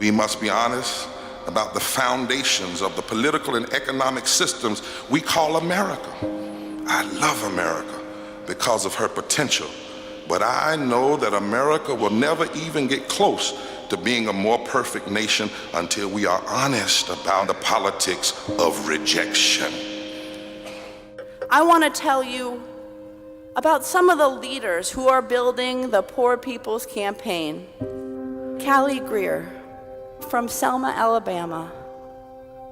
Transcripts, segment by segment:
We must be honest about the foundations of the political and economic systems we call America. I love America because of her potential, but I know that America will never even get close to being a more perfect nation until we are honest about the politics of rejection. I want to tell you about some of the leaders who are building the Poor People's Campaign. Callie Greer from Selma, Alabama,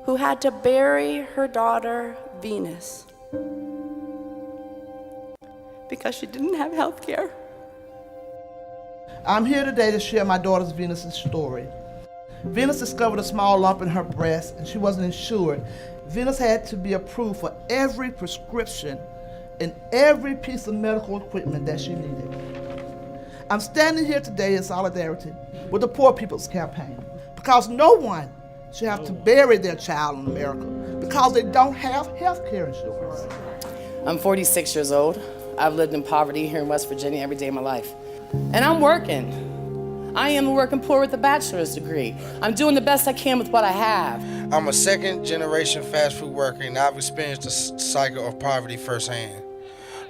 who had to bury her daughter, Venus, because she didn't have health care. I'm here today to share my daughter Venus's story. Venus discovered a small lump in her breast and she wasn't insured. Venus had to be approved for every prescription and every piece of medical equipment that she needed. I'm standing here today in solidarity with the Poor People's Campaign because no one should have to bury their child in America because they don't have health care insurance. I'm 46 years old. I've lived in poverty here in West Virginia every day of my life. And I'm working. I am a working poor with a bachelor's degree. I'm doing the best I can with what I have. I'm a second-generation fast food worker, and I've experienced the cycle of poverty firsthand.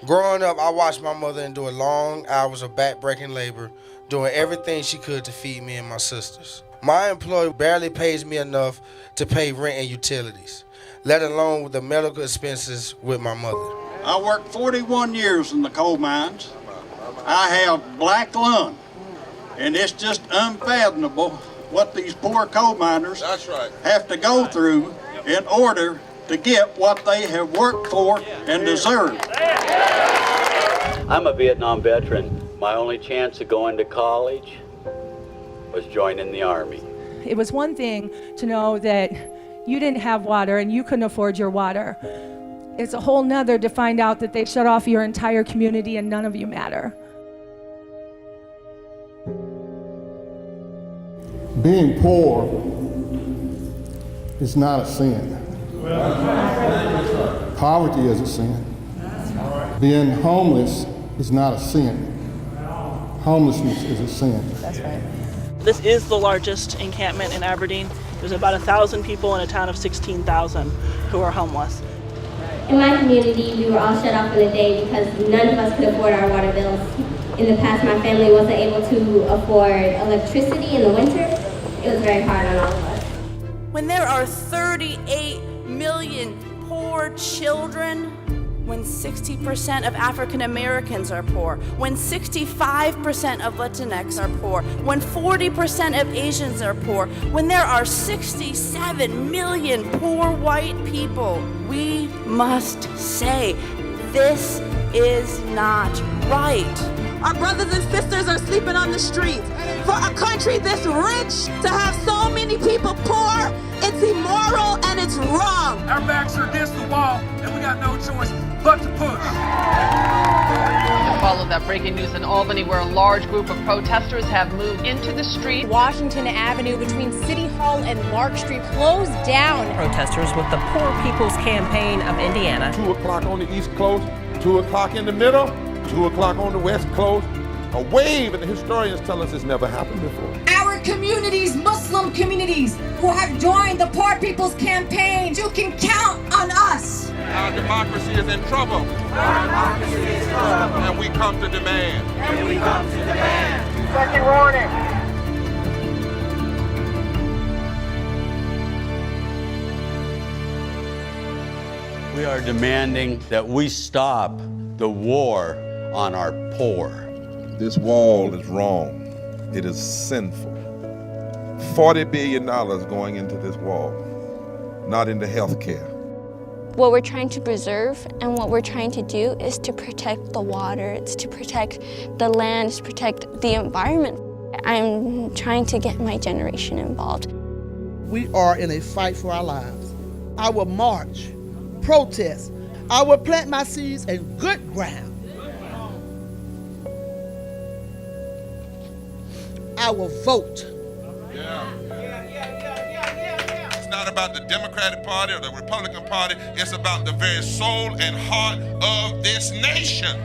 Growing up, I watched my mother endure long hours of back-breaking labor, doing everything she could to feed me and my sisters. My employer barely pays me enough to pay rent and utilities, let alone with the medical expenses with my mother. I worked 41 years in the coal mines. I have black lung, and it's just unfathomable what these poor coal miners have to go through in order to get what they have worked for and deserve. I'm a Vietnam veteran. My only chance of going to college was joining the Army. It was one thing to know that you didn't have water and you couldn't afford your water. It's a whole nother to find out that they shut off your entire community and none of you matter. Being poor is not a sin. Poverty is a sin. Being homeless is not a sin. Homelessness is a sin. That's right. This is the largest encampment in Aberdeen. There's about 1,000 people in a town of 16,000 who are homeless. In my community, we were all shut off for the day because none of us could afford our water bills. In the past, my family wasn't able to afford electricity in the winter. It was very hard on all of us. When there are 38 million poor children, when 60% of African Americans are poor, when 65% of Latinx are poor, when 40% of Asians are poor, when there are 67 million poor white people, we must say, this is not right. Our brothers and sisters are sleeping on the streets. For a country this rich to have so many people poor, it's immoral and it's wrong. Our backs are against the wall and we got no choice but to push. To follow that breaking news in Albany, where a large group of protesters have moved into the street. Washington Avenue between City Hall and Mark Street closed down. Protesters with the Poor People's Campaign of Indiana. 2 o'clock on the East Coast, 2 o'clock in the middle, 2 o'clock on the West Coast. A wave, and the historians tell us it's never happened before. Our communities, Muslim communities, who have joined the Poor People's Campaign, you can count on us. Our democracy is in trouble. Our democracy is in trouble. And we come to demand. And we come to demand. Second warning. We are demanding that we stop the war on our poor. This wall is wrong. It is sinful. $40 billion going into this wall, not into health care. What we're trying to preserve and what we're trying to do is to protect the water, it's to protect the land, it's to protect the environment. I'm trying to get my generation involved. We are in a fight for our lives. I will march, protest. I will plant my seeds in good ground. I will vote. It's not about the Democratic Party or the Republican Party. It's about the very soul and heart of this nation.